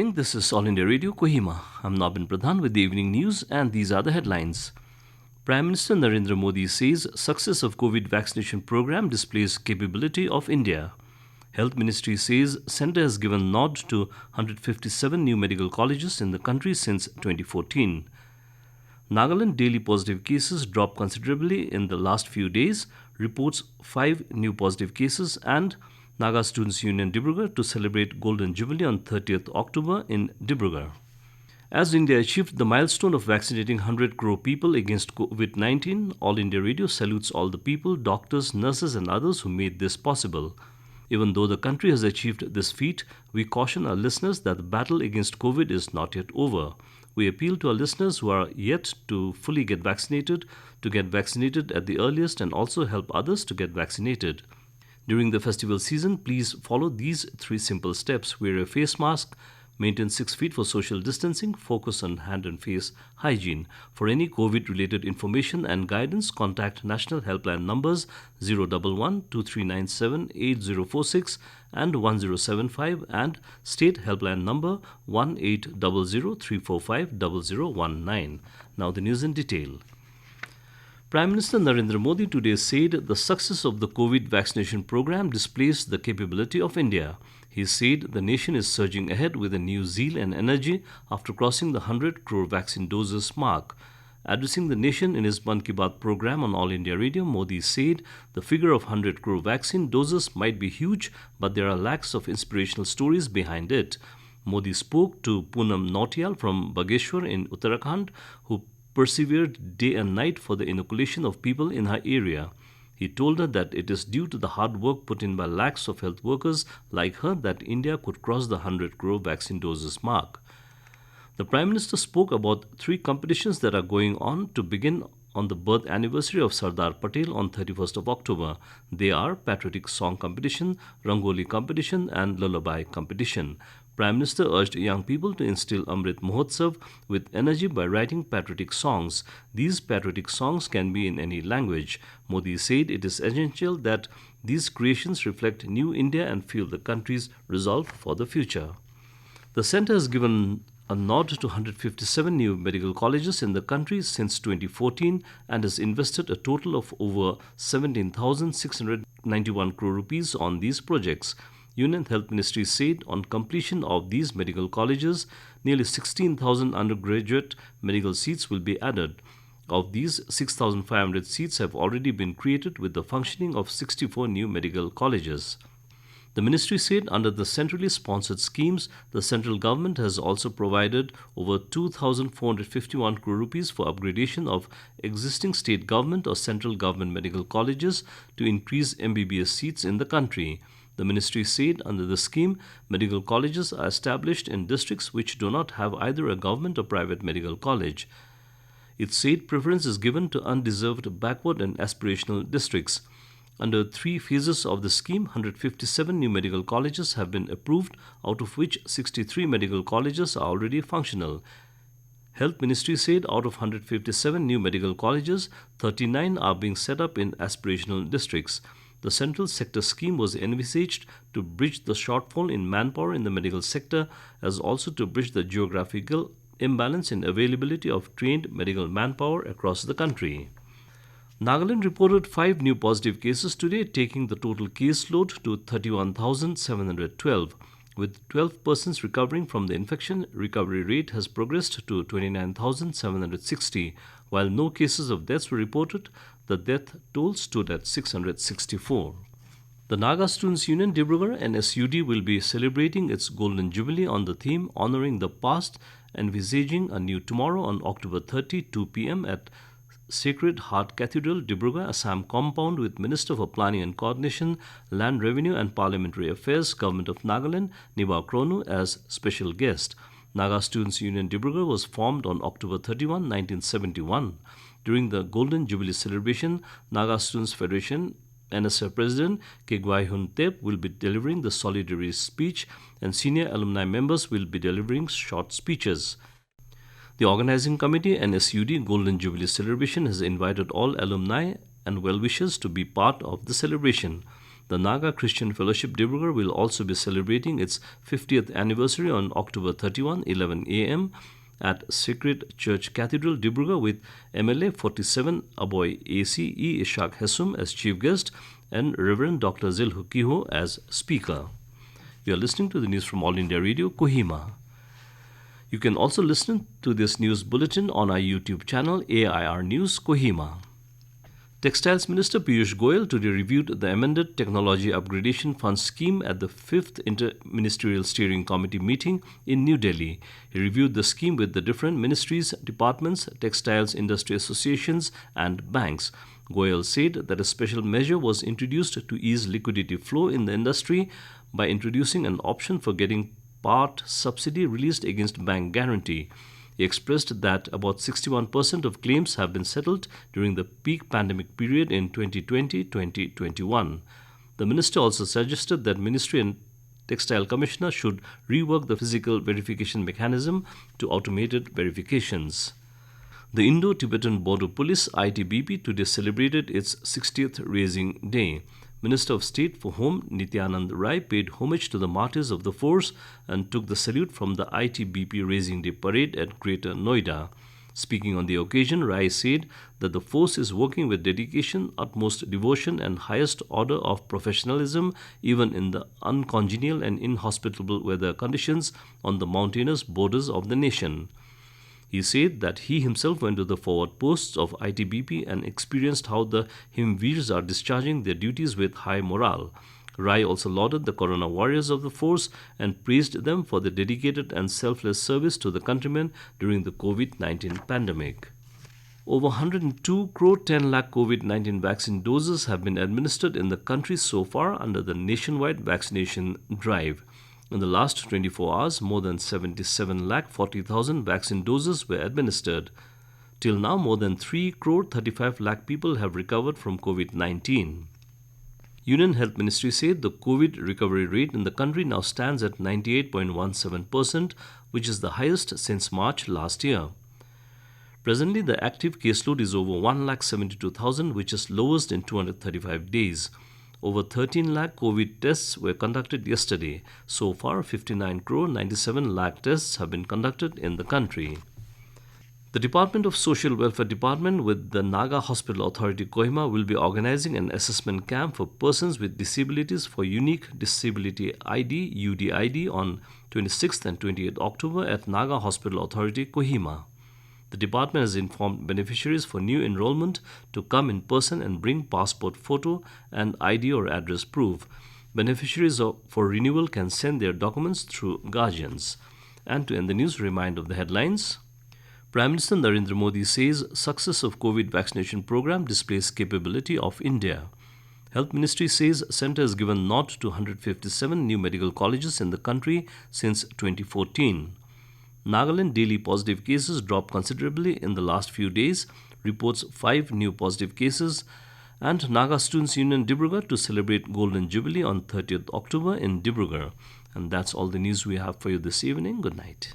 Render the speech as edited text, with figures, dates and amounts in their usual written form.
evening. This is All India Radio Kohima. I'm Nabin Pradhan with the evening news, and these are the headlines. Prime Minister Narendra Modi says success of COVID vaccination program displays capability of India. Health Ministry says centre has given nod to 157 new medical colleges in the country since 2014. Nagaland daily positive cases dropped considerably in the last few days, reports 5 new positive cases, and Naga Students Union Dibrugarh to celebrate Golden Jubilee on 30th October in Dibrugarh. As India achieved the milestone of vaccinating 100 crore people against COVID-19, All India Radio salutes all the people, doctors, nurses and others who made this possible. Even though the country has achieved this feat, we caution our listeners that the battle against COVID is not yet over. We appeal to our listeners who are yet to fully get vaccinated to get vaccinated at the earliest and also help others to get vaccinated. During the festival season, please follow these 3 simple steps. Wear a face mask, maintain 6 feet for social distancing, focus on hand and face hygiene. For any COVID-related information and guidance, contact National Helpline numbers 011-2397-8046 and 1075 and State Helpline number 1800-345-0019. Now the news in detail. Prime Minister Narendra Modi today said the success of the COVID vaccination program displays the capability of India. He said the nation is surging ahead with a new zeal and energy after crossing the 100 crore vaccine doses mark. Addressing the nation in his Mann Ki Baat program on All India Radio, Modi said the figure of 100 crore vaccine doses might be huge, but there are lakhs of inspirational stories behind it. Modi spoke to Poonam Nautiyal from Bageshwar in Uttarakhand, who persevered day and night for the inoculation of people in her area. He told her that it is due to the hard work put in by lakhs of health workers like her that India could cross the 100 crore vaccine doses mark. The Prime Minister spoke about 3 competitions that are going on to begin on the birth anniversary of Sardar Patel on 31st of October. They are Patriotic Song Competition, Rangoli Competition and Lullaby Competition. Prime Minister urged young people to instill Amrit Mahotsav with energy by writing patriotic songs. These patriotic songs can be in any language. Modi said it is essential that these creations reflect new India and fuel the country's resolve for the future. The centre has given a nod to 157 new medical colleges in the country since 2014 and has invested a total of over 17,691 crore rupees on these projects. Union Health Ministry said on completion of these medical colleges, nearly 16,000 undergraduate medical seats will be added. Of these, 6,500 seats have already been created with the functioning of 64 new medical colleges. The ministry said under the centrally sponsored schemes, the central government has also provided over 2,451 crore rupees for upgradation of existing state government or central government medical colleges to increase MBBS seats in the country. The ministry said under the scheme, medical colleges are established in districts which do not have either a government or private medical college. It said preference is given to undeserved, backward and aspirational districts. Under 3 phases of the scheme, 157 new medical colleges have been approved, out of which 63 medical colleges are already functional. Health Ministry said out of 157 new medical colleges, 39 are being set up in aspirational districts. The central sector scheme was envisaged to bridge the shortfall in manpower in the medical sector as also to bridge the geographical imbalance in availability of trained medical manpower across the country. Nagaland reported 5 new positive cases today, taking the total caseload to 31,712. With 12 persons recovering from the infection, recovery rate has progressed to 29,760. While no cases of deaths were reported, the death toll stood at 664. The Naga Students Union Dibrugarh and SUD will be celebrating its Golden Jubilee on the theme Honoring the Past, envisaging a new tomorrow on October 30, 2 p.m. at Sacred Heart Cathedral, Dibrugarh, Assam compound with Minister for Planning and Coordination, Land Revenue and Parliamentary Affairs, Government of Nagaland, Niba Kronu as special guest. Naga Students Union Dibrugarh was formed on October 31, 1971. During the Golden Jubilee celebration, Naga Students Federation NSF President Kegwai Hun Tep will be delivering the solidarity speech and senior alumni members will be delivering short speeches. The organizing committee and SUD Golden Jubilee celebration has invited all alumni and well-wishers to be part of the celebration. The Naga Christian Fellowship Dibrugarh will also be celebrating its 50th anniversary on October 31, 11 a.m. at Sacred Church Cathedral, Dibrugarh, with MLA 47 Aboy AC E. Ishaq Hessum as chief guest and Reverend Dr. Zilhu Kiho as speaker. You are listening to the news from All India Radio, Kohima. You can also listen to this news bulletin on our YouTube channel, AIR News, Kohima. Textiles Minister Piyush Goyal today reviewed the amended Technology Upgradation Fund scheme at the 5th Inter-Ministerial Steering Committee meeting in New Delhi. He reviewed the scheme with the different ministries, departments, textiles industry associations and banks. Goyal said that a special measure was introduced to ease liquidity flow in the industry by introducing an option for getting part subsidy released against bank guarantee. He expressed that about 61% of claims have been settled during the peak pandemic period in 2020-2021. The minister also suggested that Ministry and Textile Commissioner should rework the physical verification mechanism to automated verifications. The Indo-Tibetan Border Police ITBP today celebrated its 60th Raising Day. Minister of State for Home Nityanand Rai paid homage to the martyrs of the force and took the salute from the ITBP Raising Day parade at Greater Noida. Speaking on the occasion, Rai said that the force is working with dedication, utmost devotion and highest order of professionalism even in the uncongenial and inhospitable weather conditions on the mountainous borders of the nation. He said that he himself went to the forward posts of ITBP and experienced how the Himveers are discharging their duties with high morale. Rai also lauded the Corona warriors of the force and praised them for their dedicated and selfless service to the countrymen during the COVID-19 pandemic. Over 102 crore 10 lakh COVID-19 vaccine doses have been administered in the country so far under the nationwide vaccination drive. In the last 24 hours, more than 77 lakh 40,000 vaccine doses were administered. Till now, more than 3 crore 35 lakh people have recovered from COVID-19. Union Health Ministry said the COVID recovery rate in the country now stands at 98.17%, which is the highest since March last year. Presently, the active caseload is over 1,72,000, which is lowest in 235 days. Over 13 lakh COVID tests were conducted yesterday. So far, 59 crore 97 lakh tests have been conducted in the country. The Department of Social Welfare Department with the Naga Hospital Authority Kohima will be organizing an assessment camp for persons with disabilities for Unique Disability ID UDID on 26th and 28th October at Naga Hospital Authority Kohima. The department has informed beneficiaries for new enrollment to come in person and bring passport photo and ID or address proof. Beneficiaries for renewal can send their documents through guardians. And to end the news, remind of the headlines. Prime Minister Narendra Modi says success of COVID vaccination program displays capability of India. Health Ministry says centre has given nod to 157 new medical colleges in the country since 2014. Nagaland daily positive cases dropped considerably in the last few days, reports 5 new positive cases, and Naga Students Union Dibrugarh to celebrate Golden Jubilee on 30th October in Dibrugarh. And that's all the news we have for you this evening. Good night.